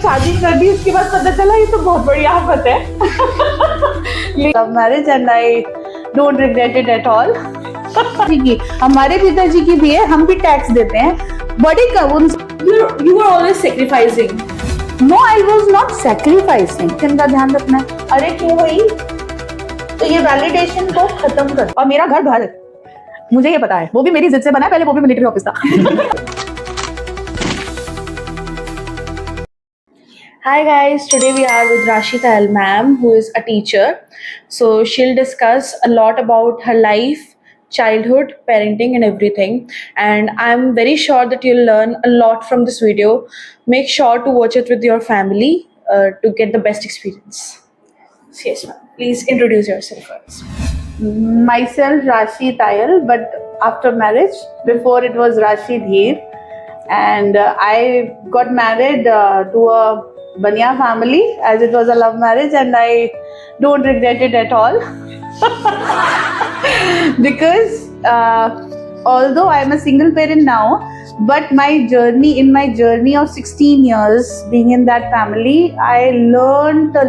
शादी कर दी उसके बाद पता चला ये तो बहुत बड़ी आफत है। Love marriage and I don't regret it at all. की हमारे पिताजी की भी है, हम भी टैक्स देते हैं बड़ी कम। You were always sacrificing. No I was not sacrificing. इनका ध्यान रखना है। अरे क्यों हुई, तो ये वैलिडेशन को खत्म कर। और मेरा घर भारत, मुझे ये पता है, वो भी मेरी जिद से बना है, पहले वो भी मिलिट्री ऑफिस था। Hi guys, today we are with Rashi Tayal ma'am, who is a teacher. So she'll discuss a lot about her life, childhood, parenting and everything. And I'm very sure that you'll learn a lot from this video. Make sure to watch it with your family to get the best experience. Yes ma'am, please introduce yourself first. Myself Rashi Tayal, but after marriage, before it was Rashi Dheer, and I got married to a Bania family, as it was a love marriage, and I don't regret it at all. Because although I am a single parent now, but my journey of 16 years being in that family, I learned a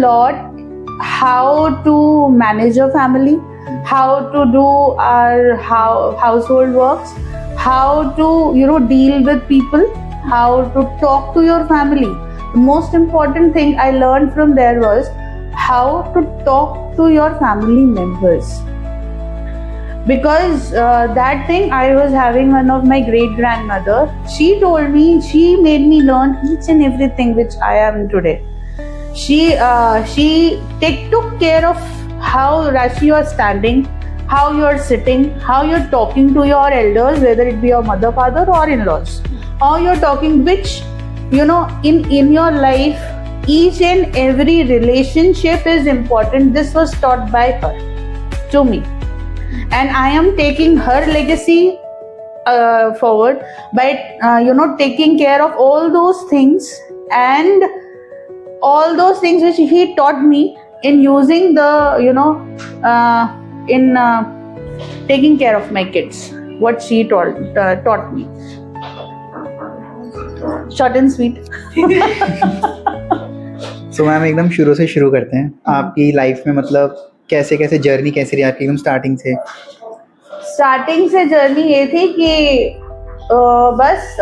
lot how to manage a family, how to do our household works, how to deal with people, how to talk to your family. The most important thing I learned from there was how to talk to your family members. Because that thing I was having one of my great grandmother. She made me learn each and everything which I am today. She took care of how Rashi you are standing, how you are sitting, how you are talking to your elders, whether it be your mother, father or in-laws, how you are talking, which in your life each and every relationship is important. This was taught by her to me, and I am taking her legacy forward by taking care of all those things, and all those things which he taught me in using the taking care of my kids, what she taught me. Short and sweet. So ma'am एकदम शुरू से शुरू करते हैं। आपकी life में मतलब कैसे जर्नी कैसे रही आपकी एकदम स्टार्टिंग से जर्नी ये थी कि बस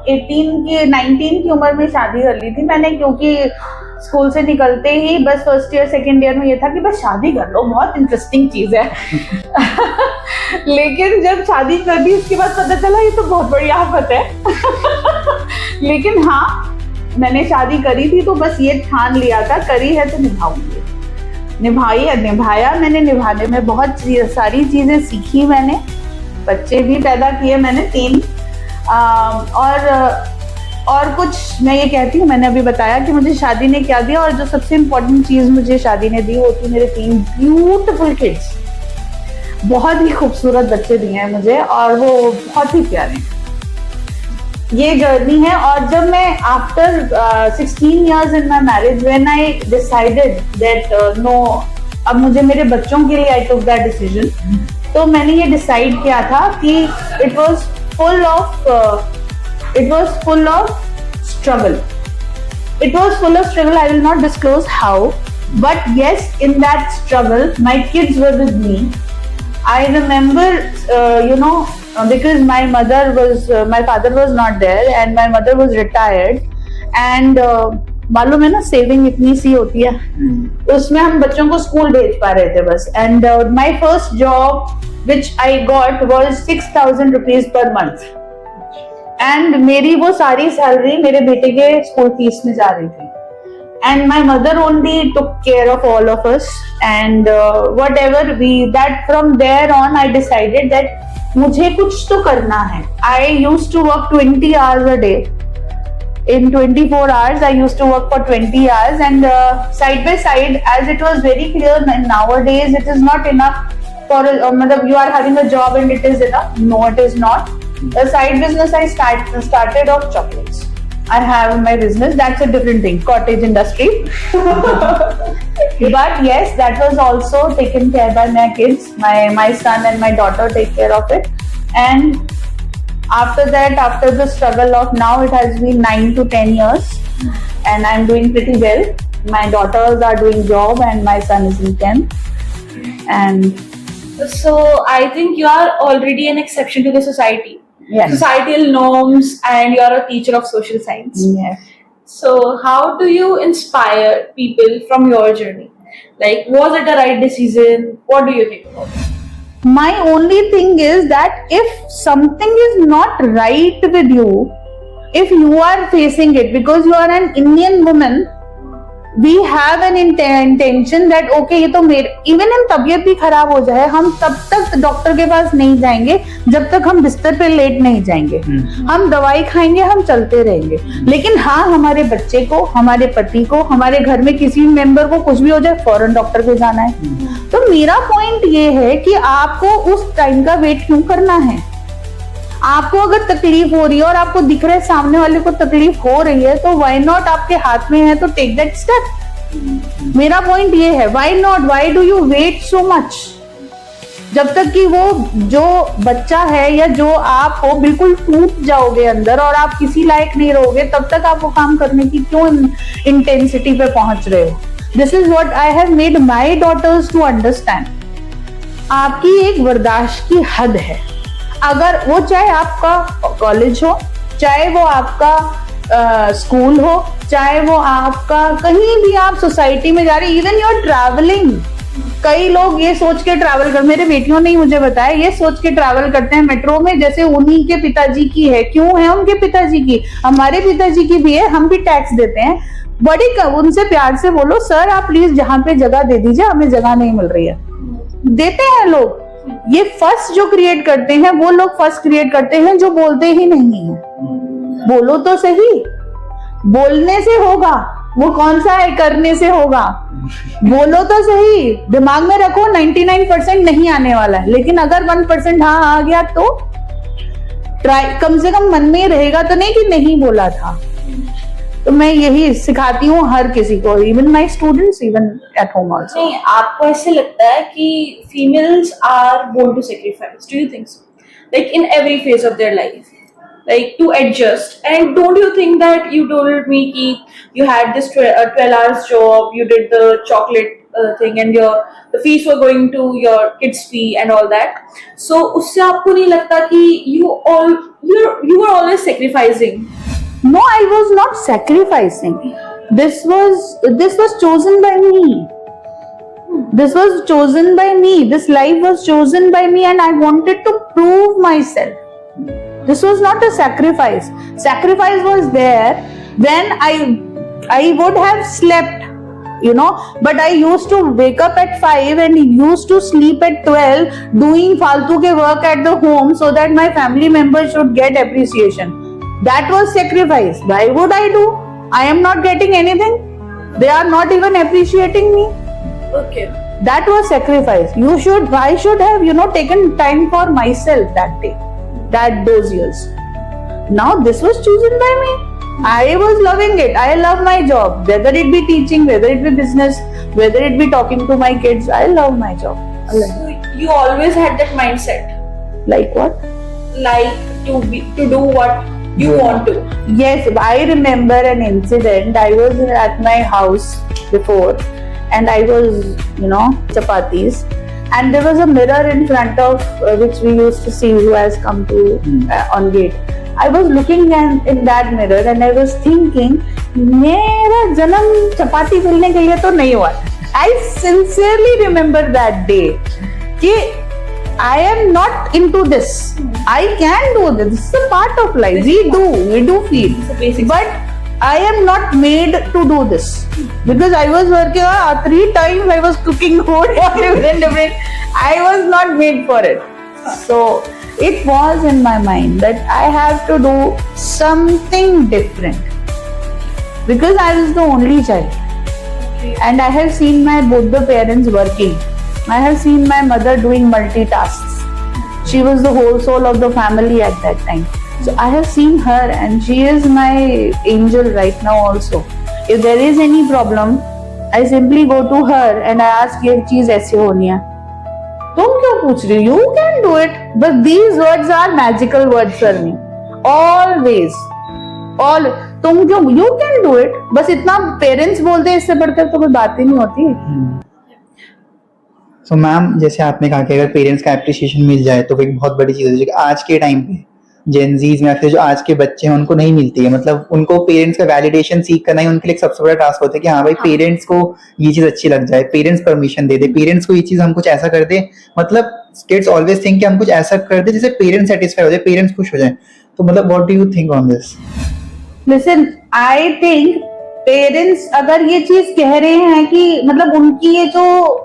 19 की उम्र में शादी कर ली थी मैंने, क्योंकि स्कूल से निकलते ही बस फर्स्ट ईयर सेकेंड ईयर में ये था कि बस शादी कर लो, बहुत इंटरेस्टिंग चीज है। लेकिन जब शादी कर दी उसके बाद पता चला ये तो बहुत बड़ी आफत है। लेकिन हाँ, मैंने शादी करी थी तो बस ये ठान लिया था, करी है तो निभाऊंगी। निभाया मैंने। निभाने में बहुत सारी चीजें सीखी मैंने, बच्चे भी पैदा किए मैंने 3। और कुछ मैं ये कहती हूँ, मैंने अभी बताया कि मुझे शादी ने क्या दिया, और जो सबसे इम्पोर्टेंट चीज मुझे शादी ने दी वो थी मेरे 3 ब्यूटीफुल किड्स। बहुत ही खूबसूरत बच्चे दिए हैं मुझे, और वो बहुत ही प्यारे हैं। ये जर्नी है। और जब मैं after 16 years in my marriage, when I decided that no, अब मुझे मेरे बच्चों के लिए I took that decision, तो मैंने ये डिसाइड किया था कि it was full of struggle. I will not disclose how, but yes, in that struggle, my kids were with me. I remember, because my father was not there, and my mother was retired, and मालूम है ना, saving इतनी सी होती है, उसमें हम बच्चों को स्कूल भेज पा रहे थे बस। And my first job which I got was 6,000 rupees per month, and मेरी वो सारी सैलरी मेरे बेटे के स्कूल फीस में जा रही थी। And my mother only took care of all of us, and whatever that from there on I decided that मुझे कुछ तो करना है। I used to work 20 hours a day. In 24 hours, I used to work for 20 hours, and side by side, as it was very clear nowadays, it is not enough for you are having a job and it is enough. No, it is not. A side business I started of chocolates. I have my business. That's a different thing. Cottage industry. But yes, that was also taken care by my kids. My son and my daughter take care of it, and After that, after the struggle of now, it has been 9 to 10 years, and I'm doing pretty well. My daughters are doing job, and my son is in 10th. And So I think you are already an exception to the society. yes, Societal norms, and you're a teacher of social science. yes. So how do you inspire people from your journey? Like, was it the right decision? What do you think about it? My only thing is that if something is not right with you, if you are facing it because you are an Indian woman, we have an intention that okay, ये तो मेरे even हम तबीयत भी खराब हो जाए, हम तब तक डॉक्टर के पास नहीं जाएंगे जब तक हम बिस्तर पे लेट नहीं जाएंगे. हम दवाई खाएंगे, हम चलते रहेंगे. लेकिन हाँ, हमारे बच्चे को, हमारे पति को, हमारे घर में किसी मेंबर को कुछ भी हो जाए, फौरन डॉक्टर पे जाना है. तो मेरा पॉइंट ये है कि आपको उस टाइम का वेट क्यों करना है. आपको अगर तकलीफ हो रही है और आपको दिख रहा है सामने वाले को तकलीफ हो रही है, तो व्हाई नॉट, आपके हाथ में है तो टेक दैट स्टेप. मेरा पॉइंट ये है, why not, why do you wait so much. जब तक कि वो जो बच्चा है या जो आप हो बिल्कुल टूट जाओगे अंदर और आप किसी लायक नहीं रहोगे, तब तक आप वो काम करने की क्यों इंटेंसिटी पे पहुंच रहे हो. This is what I have made my daughters to understand. आपकी एक बर्दाश्त की हद है. अगर वो चाहे आपका कॉलेज हो, चाहे वो आपका स्कूल हो, चाहे वो आपका कहीं भी आप सोसाइटी में जा रहे, इवन यूर ट्रैवलिंग. कई लोग ये सोच के ट्रैवल कर, मेरे बेटियों ने मुझे बताया, ये सोच के ट्रैवल करते हैं मेट्रो में जैसे उन्हीं के पिताजी की है. क्यों है उनके पिताजी की? हमारे पिताजी की भी है, हम भी टैक्स देते हैं. बड़ी उनसे प्यार से बोलो, सर आप प्लीज जहाँ पे जगह दे दीजिए, हमें जगह नहीं मिल रही है. देते हैं लोग. ये फर्स्ट जो क्रिएट करते हैं वो लोग फर्स्ट क्रिएट करते हैं जो बोलते ही नहीं है. बोलो तो सही. बोलने से होगा, वो कौन सा है करने से होगा. बोलो तो सही. दिमाग में रखो 99% नहीं आने वाला है, लेकिन अगर 1% हाँ आ गया तो ट्राई, कम से कम मन में रहेगा तो नहीं कि नहीं बोला था. तो मैं यही सिखाती हूँ हर किसी को, even my students, even at home also. नहीं, आपको ऐसे लगता है कि females are born to sacrifice? Do you think so? Like in every phase of their life, like to adjust. And don't you think that you told me ki you had this 12 hours job, you did the chocolate thing, and the fees were going to your kids fee and all that, so usse aapko nahi lagta ki you were always sacrificing? No, I was not sacrificing. This was chosen by me. This was chosen by me. This life was chosen by me, and I wanted to prove myself. This was not a sacrifice. Sacrifice was there when I would have slept, you know, but I used to wake up at 5 and used to sleep at 12 doing faltu ke work at the home so that my family members should get appreciation. That was sacrifice. Why would I do? I am not getting anything. They are not even appreciating me. Okay. That was sacrifice. I should have, you know, taken time for myself that day. Those years. Now this was chosen by me. I was loving it. I love my job. Whether it be teaching, whether it be business, whether it be talking to my kids, I love my job. So you always had that mindset, Like what? like to do what you want to. Yes, I remember an incident. I was at my house before and I was, you know, chapatis. And there was a mirror in front of which we used to see who has come to on gate. I was looking in that mirror and I was thinking, मेरा जन्म चपाती बेलने के लिए तो नहीं हुआ. I sincerely remember that day कि I am not into this. I can do this. This is a part of life. We do feel. It's a basic. But I am not made to do this because I was working 3 times. I was cooking food different. I was not made for it. So it was in my mind that I have to do something different because I was the only child. Okay. And I have seen both the parents working. I have seen my mother doing multitasks. She was the whole soul of the family at that time. So I have seen her and she is my angel right now also. If there is any problem, I simply go to her and I ask ये चीज ऐसे होनी है. तुम क्यों पूछ रही हो, you can do it, but these words are magical words for me always. All तुम क्यों, यू कैन डू इट, बस इतना पेरेंट्स बोलते हैं, इससे बढ़कर तो कोई बात ही नहीं होती। सो मैम, जैसे आपने कहा कि अगर पेरेंट्स का एप्रिसिएशन मिल जाए तो वो एक बहुत बड़ी चीज़ है, आज के टाइम पे जेनजीज में फिर जो आज के बच्चे हैं उनको नहीं मिलती है। मतलब उनको पेरेंट्स का वैलिडेशन सीख करना ही उनके लिए एक सबसे बड़ा टास्क होता है कि हाँ भाई, पेरेंट्स को ये चीज़ अच्छी लग जाए, पेरेंट्स परमिशन दे दे, पेरेंट्स को ये चीज़ हम कुछ ऐसा कर दे। मतलब किड्स ऑलवेज थिंक कि हम कुछ ऐसा कर दे जिससे पेरेंट्स सेटिस्फाई हो जाए, पेरेंट्स खुश हो जाए। तो मतलब what do you think on this? Listen, I think parents अगर ये चीज कह रहे हैं कि मतलब उनकी ये जो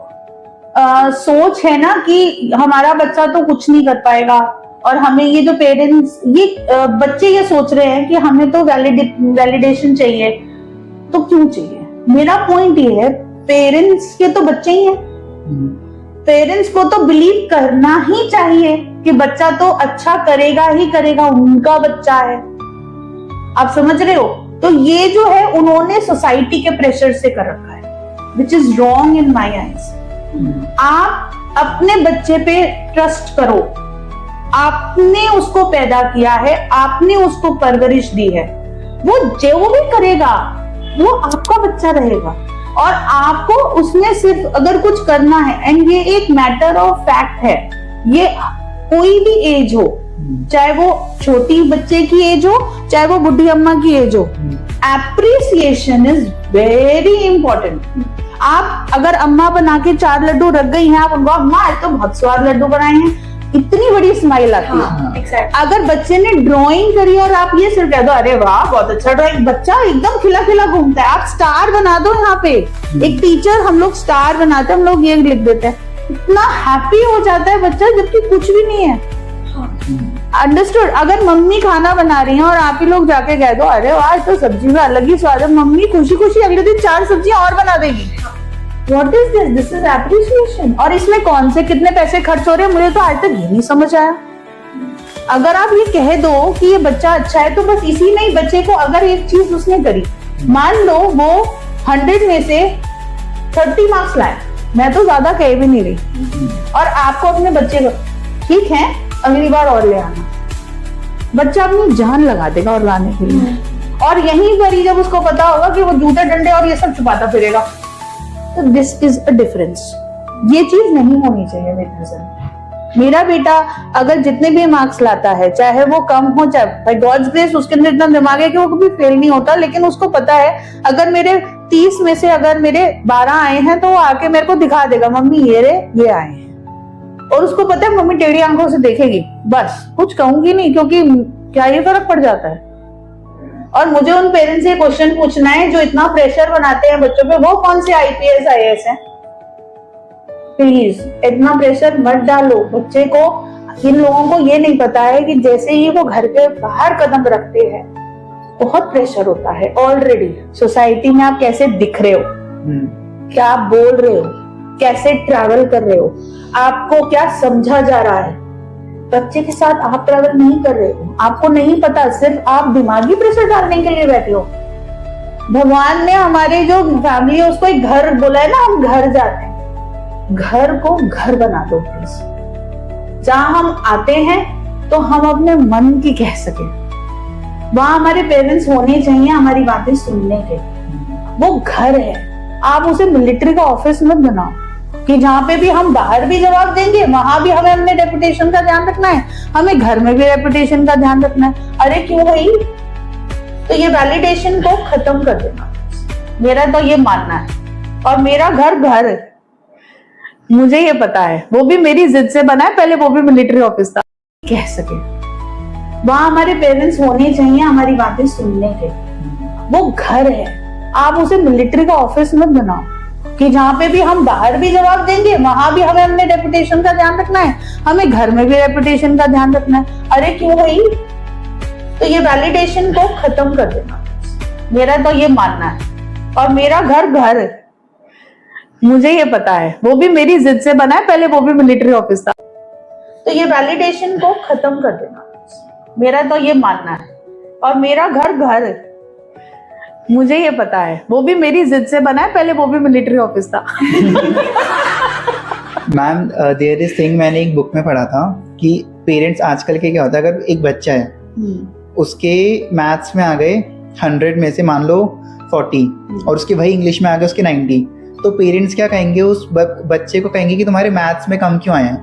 सोच है ना कि हमारा बच्चा तो कुछ नहीं कर पाएगा, और हमें ये जो पेरेंट्स ये बच्चे ये सोच रहे हैं कि हमें तो वैलिडेशन चाहिए, तो क्यों चाहिए? मेरा पॉइंट ये है, पेरेंट्स के तो बच्चे ही हैं, पेरेंट्स को तो बिलीव करना ही चाहिए कि बच्चा तो अच्छा करेगा ही करेगा, उनका बच्चा है। आप समझ रहे हो? तो ये जो है उन्होंने सोसाइटी के प्रेशर से कर रखा है, which is wrong in my eyes. आप अपने बच्चे पे ट्रस्ट करो, आपने उसको पैदा किया है, आपने उसको परवरिश दी है, वो जो भी करेगा वो आपका बच्चा रहेगा, और आपको उसमें सिर्फ अगर कुछ करना है, एंड ये एक मैटर ऑफ फैक्ट है, ये कोई भी एज हो, चाहे वो छोटी बच्चे की एज हो, चाहे वो बुढ़ी अम्मा की एज हो, एप्रिसिएशन इज वेरी इंपॉर्टेंट। आप अगर अम्मा बना के 4 लड्डू रख गई हैं, आप उनको अम्मा आज तो बहुत स्वाद लड्डू बनाए हैं, इतनी बड़ी स्माइल आती है। exactly. अगर बच्चे ने ड्राइंग करी और आप ये सिर्फ कह दो अरे वाह बहुत अच्छा ड्राइंग, बच्चा एकदम खिला खिला घूमता है। आप स्टार बना दो, यहाँ पे एक टीचर, हम लोग स्टार बनाते हैं, हम लोग ये लिख देते हैं, इतना हैप्पी हो जाता है बच्चा, जबकि कुछ भी नहीं है। अंडरस्टूड? अगर मम्मी खाना बना रही है और आप ही लोग जाके कह दो अरे वाह तो सब्जी में अलग ही स्वाद है, मम्मी खुशी खुशी अगले दिन 4 सब्जियां और बना देगी। What is this? This is appreciation। और इसमें कौन से कितने पैसे खर्च हो रहे हैं, मुझे तो आज तक ये नहीं समझ आया। अगर आप ये कह दो कि ये बच्चा अच्छा है, तो बस इसी में ही बच्चे को अगर एक चीज उसने करी, मान लो वो 100 में से 30 मार्क्स लाए, मैं तो ज्यादा कह भी नहीं रही, और आपको अपने बच्चे को ठीक है अगली बार और ले आना, बच्चा अपनी जान लगा देगा और लाने के लिए, और यहीं पर ही जब उसको पता होगा कि वो जूते डंडे और ये सब छुपाता फिरेगा, तो दिस इज अ डिफरेंस। ये चीज नहीं होनी चाहिए मेरी नजर में। मेरा बेटा अगर जितने भी मार्क्स लाता है, चाहे वो कम हो, चाहे बाय गॉड्स ग्रेस उसके अंदर इतना दिमाग है कि वो कभी फेल नहीं होता, लेकिन उसको पता है अगर मेरे 30 में से अगर मेरे 12 आए हैं तो वो आके मेरे को दिखा देगा मम्मी ये रे ये आए हैं, और उसको पता है मम्मी टेढ़ी आंखों से देखेगी, बस कुछ कहूंगी नहीं, क्योंकि क्या ये फर्क पड़ जाता है। और मुझे उन पेरेंट्स से क्वेश्चन पूछना है जो इतना प्रेशर बनाते हैं बच्चों पे, वो कौन से आईपीएस आईएएस हैं? प्लीज इतना प्रेशर मत डालो बच्चे को। इन लोगों को ये नहीं पता है कि जैसे ही वो घर के बाहर कदम रखते हैं बहुत प्रेशर होता है ऑलरेडी। सोसाइटी में आप कैसे दिख रहे हो, क्या आप बोल रहे हो, कैसे ट्रैवल कर रहे हो, आपको क्या समझा जा रहा है। बच्चे के साथ आप ट्रैवल नहीं कर रहे हो, आपको नहीं पता, सिर्फ आप दिमागी प्रेशर डालने के लिए बैठे हो। भगवान ने हमारे जो फैमिली है उसको एक घर बोला है ना, हम घर जाते हैं, घर को घर बना दो प्लीज। जहां हम आते हैं तो हम अपने मन की कह सके, वहां हमारे पेरेंट्स होने चाहिए हमारी बातें सुनने के। वो घर है, आप उसे मिलिट्री का ऑफिस मत बनाओ कि जहाँ पे भी हम बाहर भी जवाब देंगे वहां भी हमें अपने रेपुटेशन का ध्यान रखना है, हमें घर में भी रेपुटेशन का ध्यान रखना है। अरे क्यों भाई? तो ये वैलिडेशन को खत्म कर देना, मेरा तो ये मानना है। और मेरा घर घर मुझे ये पता है, वो भी मेरी जिद से बना है, पहले वो भी मिलिट्री ऑफिस था, कह सके। वहां हमारे पेरेंट्स होने चाहिए हमारी बातें सुनने के। वो घर है, आप उसे मिलिट्री का ऑफिस मत बनाओ कि जहाँ पे भी हम बाहर भी जवाब देंगे वहां भी हमें अपने रेपुटेशन का ध्यान रखना है, हमें घर में भी रेपुटेशन का ध्यान रखना है। अरे क्यों भाई? तो ये वैलिडेशन को खत्म कर देना, मेरा तो ये मानना है। और मेरा घर घर मुझे ये पता है, वो भी मेरी जिद से बना है, पहले वो भी मिलिट्री ऑफिस था। तो ये वैलिडेशन को खत्म कर देना, मेरा तो ये मानना है। और मेरा घर घर मुझे ये पता है, वो भी मेरी जिद से बना है, पहले वो भी मिलिट्री ऑफिस था। मैम देयर इज थिंग, मैंने एक बुक में पढ़ा था कि पेरेंट्स आजकल के क्या होता है, अगर एक बच्चा है उसके मैथ्स में आ गए 100 में से मान लो 40 और उसके वही इंग्लिश में आ गए उसके 90, तो पेरेंट्स क्या कहेंगे, उस बच्चे को कहेंगे कि तुम्हारे मैथ्स में कम क्यों आए हैं,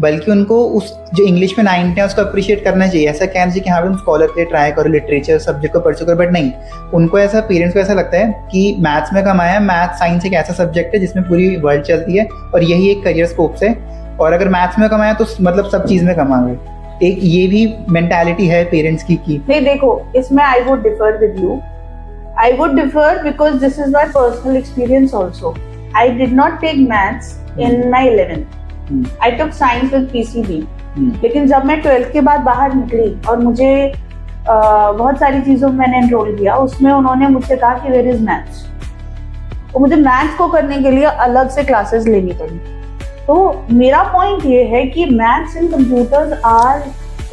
बल्कि उनको उस जो इंग्लिश में 90 है उसको अप्रिशिएट करना चाहिए। ऐसा कहना चाहिए कि हाँ तुम स्कॉलर के लिए ट्राई करो, लिटरेचर सब्जेक्ट को परस्यू करो, बट नहीं, उनको ऐसा, पेरेंट्स को ऐसा लगता है कि मैथ्स में कम आया है, मैथ्स साइंस एक ऐसा सब्जेक्ट है जिसमें पूरी वर्ल्ड चलती है और यही एक करियर स्कोप्स है, और अगर मैथ्स में कम आया तो मतलब सब चीज़ में कम आ गए। एक ये भी मेंटालिटी है पेरेंट्स की। नहीं देखो, इसमें I would differ with you, I would differ because this is my personal experience also. I did not take maths in my 11th. I took science with PCB. लेकिन जब मैं 12th के बाद बाहर निकली और मुझे बहुत सारी चीज़ों में मैंने एनरोल किया, उसमें उन्होंने मुझसे कहा कि वेयर इज मैथ्स, तो मुझे मैथ्स को करने के लिए अलग से क्लासेस लेनी पड़ी। तो मेरा पॉइंट ये है कि maths and computers are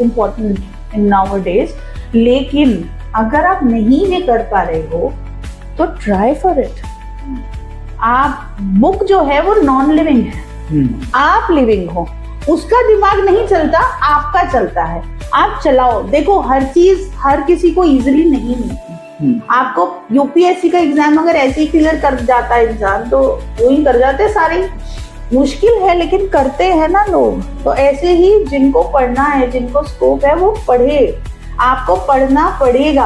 important in nowadays, लेकिन अगर आप नहीं भी कर पा रहे हो तो ट्राई फॉर इट। आप बुक जो है वो नॉन लिविंग है, आप लिविंग हो, उसका दिमाग नहीं चलता, आपका चलता है, आप चलाओ। देखो हर चीज हर किसी को इजीली नहीं मिलती। आपको यूपीएससी का एग्जाम अगर ऐसे ही क्लियर कर जाता है इंसान तो वो ही कर जाते सारे, मुश्किल है लेकिन करते हैं ना लोग। तो ऐसे ही जिनको पढ़ना है, जिनको स्कोप है वो पढ़े, आपको पढ़ना पड़ेगा,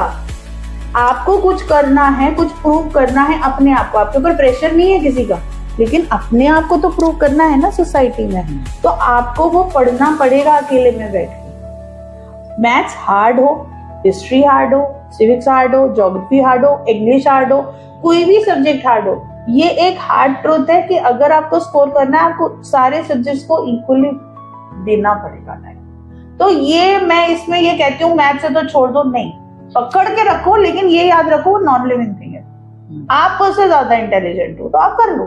आपको कुछ करना है, कुछ प्रूव करना है अपने आप को। आपके ऊपर प्रेशर नहीं है किसी का, लेकिन अपने आप को तो प्रूव करना है ना सोसाइटी में, तो आपको वो पढ़ना पड़ेगा अकेले में बैठ के। मैथ्स हार्ड हो, हिस्ट्री हार्ड हो, सिविक्स हार्ड हो, ज्योग्राफी हार्ड हो, इंग्लिश हार्ड हो, कोई भी सब्जेक्ट हार्ड हो, ये एक हार्ड ट्रूथ है कि अगर आपको स्कोर करना है आपको सारे सब्जेक्ट्स को इक्वली देना पड़ेगा टाइम। तो ये मैं इसमें ये कहती हूँ मैथ से तो छोड़ दो, नहीं, पकड़ के रखो, लेकिन ये याद रखो नॉन लिविंग थिंग है। आप उससे ज्यादा इंटेलिजेंट हो तो आप कर लो।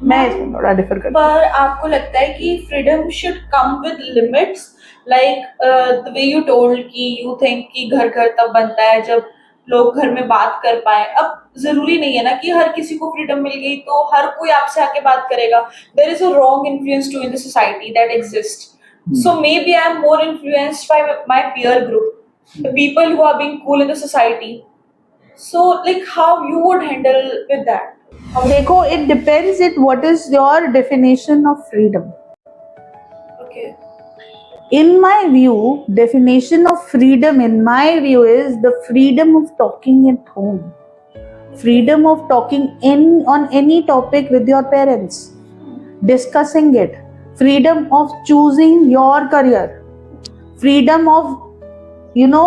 मैं इसमें थोड़ा डिफर करती हूँ। पर आपको लगता है कि freedom should come with limits, like the way you told कि यू थिंक कि घर घर तब बनता है जब लोग घर में बात कर पाए। अब जरूरी नहीं है ना कि हर किसी को फ्रीडम मिल गई तो हर कोई आपसे आके बात करेगा। There is a wrong influence to in the society that exist. So maybe I'm more influenced by my peer group, the people who are being cool in the society. So like how you would handle with that? देखो, it depends it what is your definition of freedom. Okay. In my view, definition of freedom in my view is the freedom of talking at home, freedom of talking on any topic with your parents, discussing it, freedom of choosing your career, freedom of, you know,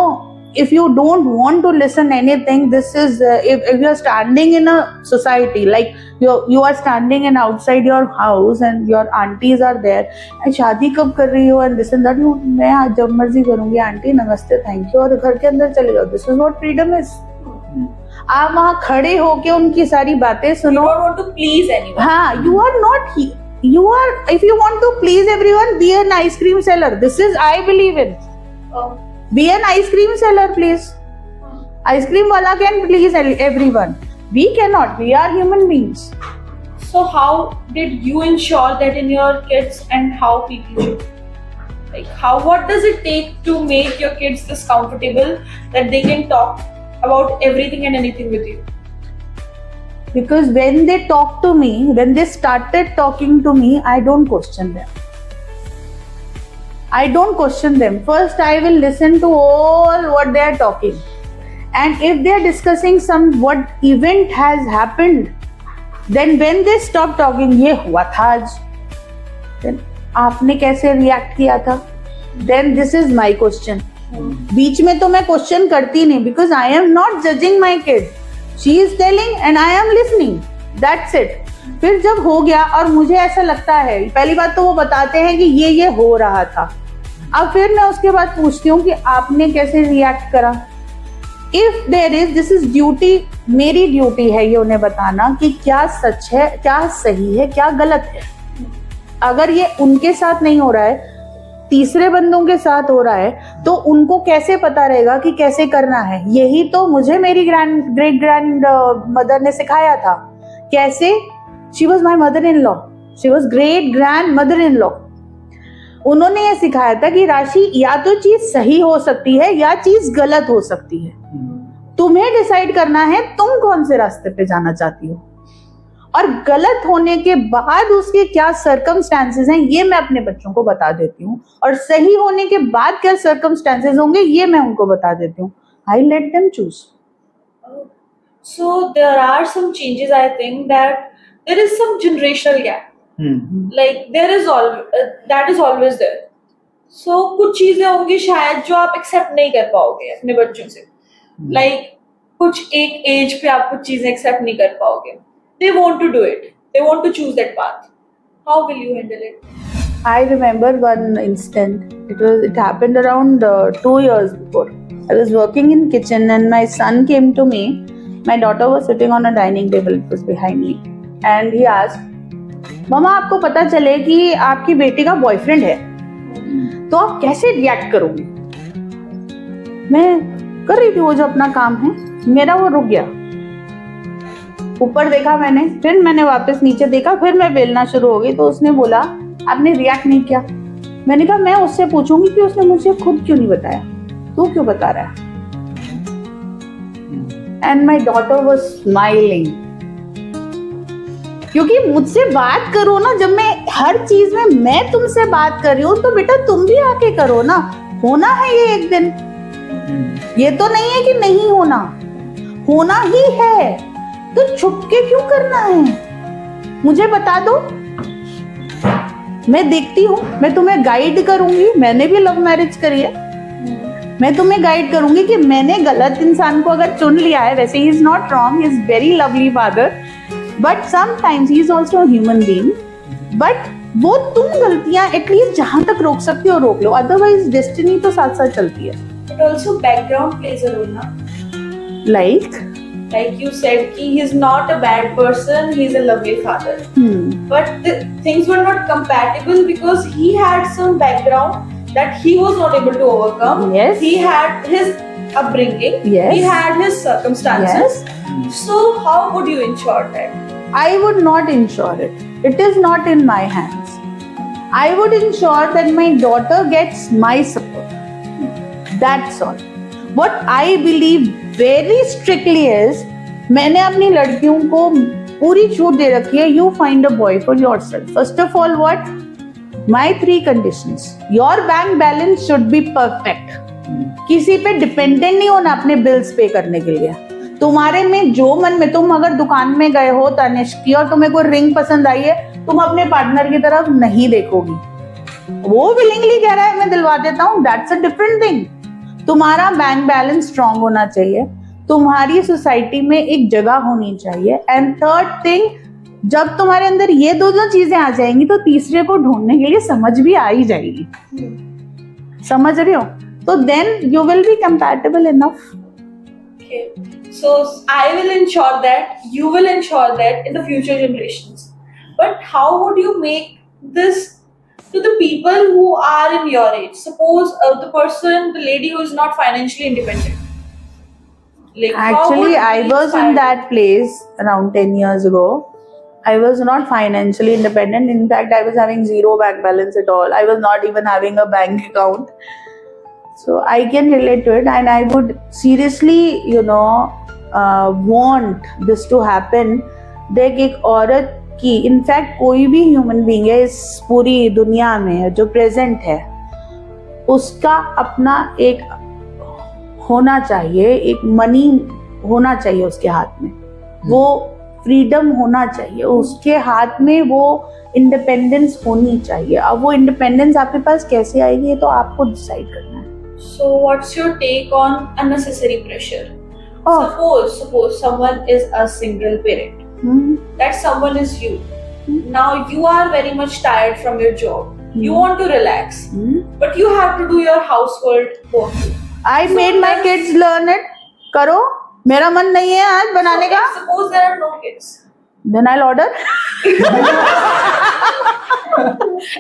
if you don't want to listen anything, this is if you are standing in a society, like you are standing in outside your house and your aunties are there and शादी कब कर रही हो and this and that, मैं आज जब मर्जी करूंगी, आंटी नमस्ते थैंक यू, और घर के अंदर चले जाओ। This is what freedom is. आप वहाँ खड़े होके उनकी सारी बातें सुनो। You don't want to please anyone. हाँ, you are not you are, if you want to please everyone, be an ice cream seller. This is I believe in. Be an ice cream seller, please. Ice cream wala can please everyone. We cannot. We are human beings. So how did you ensure that in your kids and how people should, like what does it take to make your kids this comfortable that they can talk about everything and anything with you? Because when they talk to me, when they started talking to me, I don't question them. I don't question them. First, I will listen to all what they are talking. And if they are discussing what event has happened, then when they stop talking, ये हुआ था आज, then आपने कैसे react किया था? Then this is my question. बीच में तो मैं question करती नहीं, because I am not judging my kid. She is telling and I am listening. That's it. फिर जब हो गया और मुझे ऐसा लगता है, पहली बात तो वो बताते हैं कि ये हो रहा था, अब फिर मैं उसके बाद पूछती हूँ कि आपने कैसे रिएक्ट करा। If there is, this is duty, मेरी ड्यूटी है ये उन्हें बताना कि क्या सच है, क्या सही है, क्या गलत है। अगर ये उनके साथ नहीं हो रहा है, तीसरे बंदों के साथ हो रहा है, तो उनको कैसे पता रहेगा कि कैसे करना है। यही तो मुझे मेरी ग्रेट ग्रैंड मदर ने सिखाया था। कैसे? She was my mother in law, she was great grand mother in law. उन्होंने ये सिखाया था कि राशि या तो चीज सही हो सकती है या चीज गलत हो सकती है, तुम्हें डिसाइड करना है तुम कौन से रास्ते पे जाना चाहती हो, और गलत होने के बाद उसके क्या सर्कमस्टांसेस हैं ये मैं अपने बच्चों को बता देती हूँ, और सही होने के बाद क्या सर्कमस्टांसेस होंगे ये मैं उनको बता देती हूँ। I let them choose. So there are some changes. I think that there is some generational gap. Like there is that is always there. So कुछ चीजें होंगी शायद जो आप एक्सेप्ट नहीं कर पाओगे अपने बच्चों से, like कुछ एक एज पे आप कुछ चीजें एक्सेप्ट नहीं कर पाओगे. They want to do it. They want to choose that path. How will you handle it? I remember one instant. It happened around 2 years before. I was working in kitchen and my son came to me. My daughter was sitting on a dining table. It was behind me, and he asked, "मामा, आपको पता चले कि आपकी बेटी का boyfriend है, तो आप कैसे रिएक्ट करोगी?" मैं कर रही थी वो जो अपना काम है, मेरा वो रुक गया। ऊपर देखा मैंने, फिर मैंने वापस नीचे देखा, फिर मैं बेलना शुरू हो गई। तो उसने बोला, आपने रिएक्ट नहीं किया। मैंने कहा मैं उससे पूछूंगी कि उसने मुझे खुद क्यों नहीं बताया, तू क्यों बता रहा है? And my daughter was smiling, क्योंकि मुझसे बात करो ना, जब मैं हर चीज में मैं तुमसे बात कर रही हूँ तो बेटा तुम भी आके करो ना, होना है ये एक दिन। ये तो नहीं है कि नहीं होना, होना ही है, तो छुप के क्यों करना है? मुझे बता दो, मैं देखती हूँ, मैं तुम्हें गाइड करूंगी। मैंने भी लव मैरिज करी है, मैं तुम्हें गाइड करूंगी कि मैंने गलत इंसान को अगर चुन लिया है, वैसे he is not wrong, he is very lovely father, but sometimes he is also human being. But वो तुम गलतियां एटलीस्ट जहां तक रोक सकती हो रोक लो, अदरवाइज डेस्टिनी तो साथ साथ चलती है। But also background plays a role, na? Like you said, he is not a bad person, he is a lovely father. But the things were not compatible because he had some background that he was not able to overcome. Yes. He had his upbringing. Yes. He had his circumstances. So how would you ensure that? I would not ensure it. It is not in my hands. I would ensure that my daughter gets my support. That's all. What I believe very strictly is, मैंने अपनी लड़कियों को पूरी छूट दे रखी है, you find a boy for yourself. First of all, what? My 3 conditions. Your bank balance should be perfect. किसी पे डिपेंडेंट नहीं होना अपने बिल्स पे करने के लिए। तुम्हारे में जो मन में, तुम अगर दुकान में गए हो तनिष्क की और तुम्हें कोई रिंग पसंद आई है, तुम अपने पार्टनर की तरफ नहीं देखोगी। वो विलिंगली कह रहा है मैं दिलवा देता हूँ, दैट्स अ डिफरेंट थिंग। तुम्हारा बैंक बैलेंस स्ट्रांग होना चाहिए, तुम्हारी सोसाइटी में एक जगह होनी चाहिए, एंड थर्ड थिंग, जब तुम्हारे अंदर ये दो चीजें आ जाएंगी तो तीसरे को ढूंढने के लिए समझ भी आ ही जाएगी। समझ रहे हो? तो then you will be compatible enough. Okay. So I will ensure that, you will ensure that in the future generations. But how would you make this to the people who are in your age? Suppose the lady who is not financially independent. Like, Actually, I was in that place around 10 years ago. I was not financially independent. In fact, I was having zero bank balance at all. I was not even having a bank account. So I can relate to it, and I would seriously, want this to happen. देख, एक औरत की, in fact कोई भी human being है इस पूरी दुनिया में जो प्रेजेंट है, उसका अपना एक होना चाहिए, एक मनी होना चाहिए उसके हाथ में, वो फ्रीडम होना चाहिए उसके हाथ में, वो इंडिपेंडेंस होनी चाहिए। अब वो इंडिपेंडेंस आपके पास कैसे आएगी ये तो आपको डिसाइड करना है। So what's your take on unnecessary pressure? Suppose someone is a single parent. That someone is you. Now you are very much tired from your job. You want to relax, but you have to do your household work. I made my kids learn it. करो, मेरा मन नहीं है आज बनाने का। Suppose there are no kids. Then I'll order.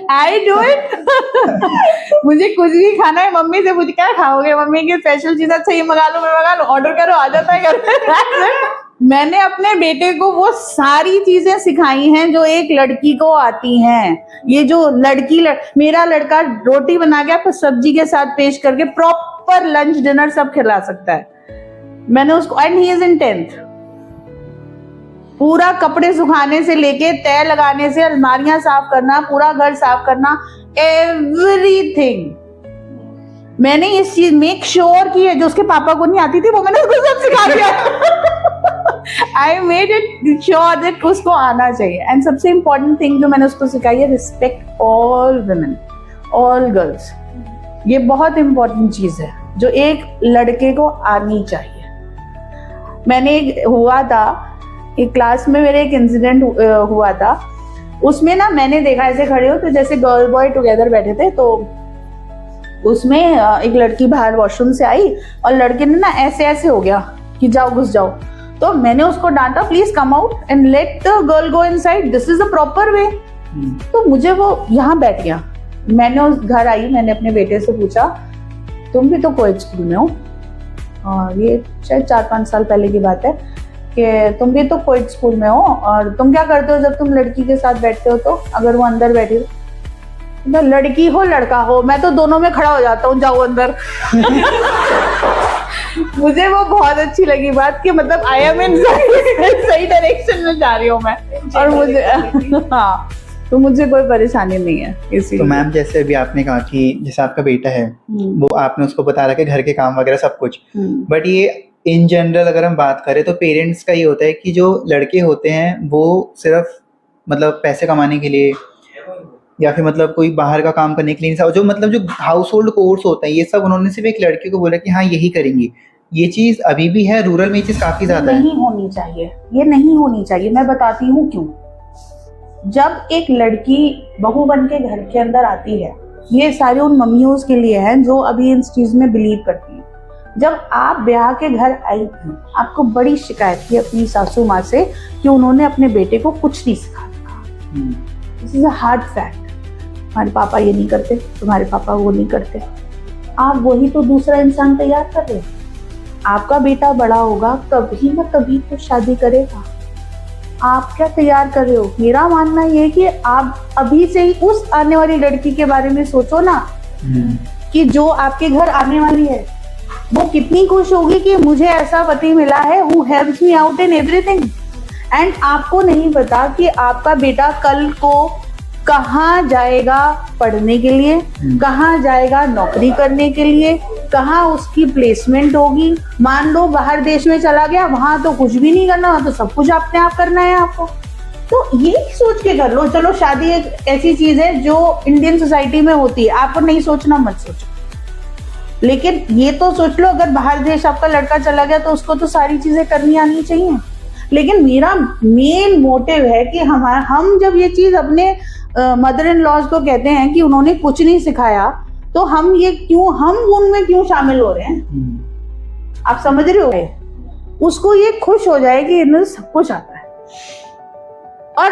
I do it. मुझे कुछ भी खाना है, मम्मी से पूछ क्या खाओगे, मम्मी की स्पेशल चीज, अच्छा ये मंगा लो, मैं मंगा लो, ऑर्डर करो, आ जाता है घर। मैंने अपने बेटे को वो सारी चीजें सिखाई हैं जो एक लड़की को आती हैं। ये जो मेरा लड़का रोटी बना के आपको सब्जी के साथ पेश करके प्रॉपर लंच डिनर सब खिला सकता है। मैंने उसको, and he is in 10th, पूरा कपड़े सुखाने से लेके तय लगाने से अलमारियां साफ करना, पूरा घर साफ करना, एवरीथिंग मैंने इस चीज मेक श्योर की है। जो उसके पापा को नहीं आती थी वो मैंने उसको सब सिखा दिया। I made it sure that उसको आना चाहिए। एंड सबसे इंपॉर्टेंट थिंग जो मैंने उसको सिखाई है, respect all women, all girls. ये बहुत इंपॉर्टेंट चीज है जो एक लड़के को आनी चाहिए। मैंने हुआ था एक क्लास में, मेरे एक इंसिडेंट हुआ था। उसमें ना मैंने देखा, ऐसे खड़े हो तो जैसे गर्ल बॉय टुगेदर बैठे थे, तो उसमें एक लड़की बाहर वॉशरूम से आई और लड़के ने ना ऐसे ऐसे हो गया कि जाओ घुस जाओ। तो मैंने उसको डांटा, please come out and let the girl go inside, this is the proper way. तो मुझे वो यहाँ बैठ गया। मैंने उस घर आई, मैंने अपने बेटे से पूछा, तुम भी तो कोएड स्कूल में हो, और ये शायद 4-5 साल पहले की बात है, कि तुम भी तो कोएड स्कूल में हो और तुम क्या करते हो जब तुम लड़की के साथ बैठते हो, तो अगर वो अंदर बैठी हो, तो लड़की हो लड़का हो, मैं तो दोनों में खड़ा हो जाता हूँ, जाओ अंदर। मुझे वो बहुत अच्छी लगी बात कि मतलब आई एम इन सही डायरेक्शन में जा रही हूँ मैं, और मुझे हाँ, तो मुझे कोई परेशानी नहीं है इसी। तो मैम जैसे अभी आपने कहा कि जैसे आपका बेटा है, वो आपने उसको बता रहा कि घर के काम वगैरह सब कुछ, बट ये इन जनरल अगर हम बात करें तो पेरेंट्स का ये होता है कि जो लड़के होते हैं वो सिर्फ मतलब पैसे कमाने के लिए या फिर मतलब कोई बाहर का काम करने के लिए, जो मतलब जो हाउस होल्ड कोर्स होता है, ये सब उन्होंने सिर्फ एक लड़के को बोला कि हाँ यही करेंगे। ये चीज अभी भी है, रूरल में ये चीज काफी ज्यादा है। नहीं होनी चाहिए, ये नहीं होनी चाहिए। मैं बताती हूँ क्यों। जब एक लड़की बहू बन के घर के अंदर आती है, ये सारे उन मम्मियों के लिए हैं जो अभी इस चीज में बिलीव करती हैं। जब आप ब्याह के घर आई थी, आपको बड़ी शिकायत थी अपनी सासू माँ से कि उन्होंने अपने बेटे को कुछ नहीं सिखाया। This is a hard fact. तुम्हारे पापा ये नहीं करते, तुम्हारे पापा वो नहीं करते। आप वही तो दूसरा इंसान तैयार कर रहे हो। आपका बेटा बड़ा होगा, कभी ना कभी तो शादी करेगा। आप क्या तैयार कर रहे हो? मेरा मानना ये है कि आप अभी से ही उस आने वाली लड़की के बारे में सोचो ना, कि जो आपके घर आने वाली है वो कितनी खुश होगी कि मुझे ऐसा पति मिला है who helps me out in everything. And आपको नहीं पता कि आपका बेटा कल को कहाँ जाएगा पढ़ने के लिए, कहाँ जाएगा नौकरी करने के लिए, कहाँ उसकी प्लेसमेंट होगी। मान लो बाहर देश में चला गया, वहां तो कुछ भी नहीं करना, वहां तो सब कुछ अपने आप करना है आपको। तो ये सोच के कर लो। चलो शादी एक ऐसी चीज है जो इंडियन सोसाइटी में होती है, आपको नहीं सोचना मत सोचो, लेकिन ये तो सोच लो अगर बाहर देश आपका लड़का चला गया तो उसको तो सारी चीजें करनी आनी चाहिए। लेकिन मेरा मेन मोटिव है कि हम जब ये चीज अपने मदर इन लॉज को कहते हैं कि उन्होंने कुछ नहीं सिखाया, तो हम उनमें क्यों शामिल हो रहे हैं? आप समझ रहे हो? उसको ये खुश हो जाए कि इन्हें सब कुछ आता है। और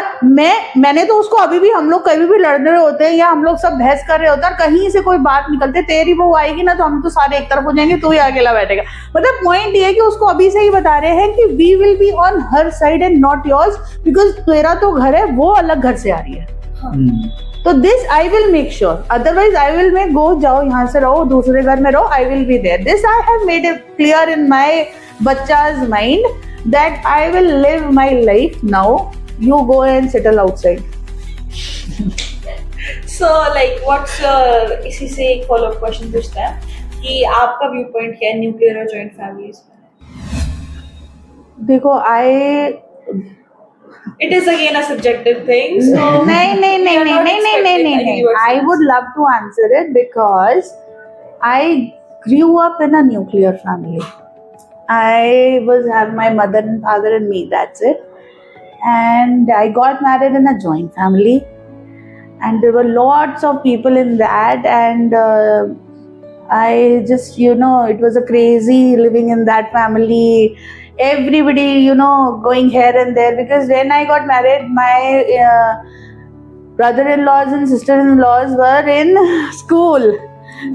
मैंने तो उसको अभी भी, हम लोग कभी भी लड़ रहे होते हैं या हम लोग सब बहस कर रहे होते हैं, कहीं से कोई बात निकलते, तेरी बहू आएगी ना तो हम तो सारे एक तरफ हो जाएंगे, तू ही अकेला बैठेगा। मतलब पॉइंट ये है कि उसको अभी से ही बता रहे हैं कि we will be on her side and not yours, because तेरा तो घर है, वो अलग घर से आ रही है। तो this I will make sure, otherwise I will make go, जाओ यहाँ से रहो, दूसरे घर में रहो, I will be there. This I have made it clear in my बच्चा's mind that I will live my life now. You go and settle outside. So like what's your, इसी से एक follow up question पूछते हैं कि आपका view point क्या है न्यूक्लियर और जॉइंट फैमिलीज में? देखो It is again a subjective thing. So नहीं. I would love to answer it because I grew up in a nuclear family. I have my mother and father and me, that's it. And I got married in a joint family. And there were lots of people in that. And I just, it was a crazy living in that family. Everybody, going here and there. Because when I got married, my brother-in-laws and sister-in-laws were in school.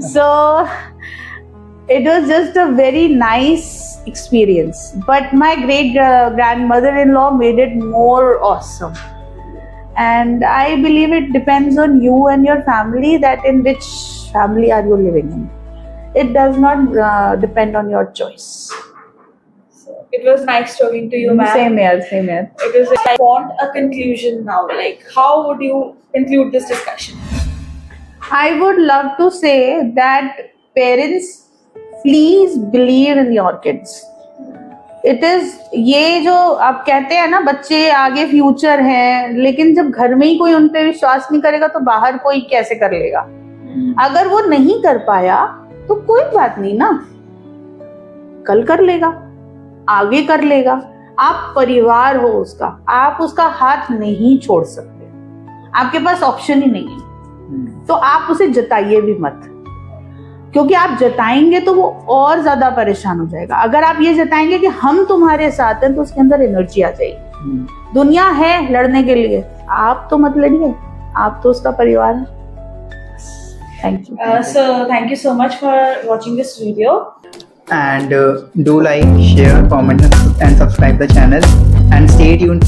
So it was just a very nice experience. But my great grandmother-in-law made it more awesome. And I believe it depends on you and your family, that in which family are you living in. It does not depend on your choice. So it was nice talking to you, ma'am. Same here. It was. I want a conclusion now. Like, how would you conclude this discussion? I would love to say that parents, please believe in your kids. It is, ये जो आप कहते हैं ना, बच्चे आगे future हैं, लेकिन जब घर में ही कोई उन पे विश्वास नहीं करेगा तो बाहर कोई कैसे कर लेगा. अगर वो नहीं कर पाया तो कोई बात नहीं ना, कल कर लेगा, आगे कर लेगा. आप परिवार हो उसका, आप उसका हाथ नहीं छोड़ सकते, आपके पास ऑप्शन ही नहीं है. तो आप उसे जताइए भी मत, क्योंकि आप जताएंगे तो वो और ज्यादा परेशान हो जाएगा. अगर आप ये जताएंगे कि हम तुम्हारे साथ हैं, तो उसके अंदर एनर्जी आ जाएगी. दुनिया है लड़ने के लिए, आप तो मत लड़िए, आप तो उसका परिवार है. Thank you. So thank you so much for watching this video. And do like, share, comment and subscribe the channel, and stay tuned.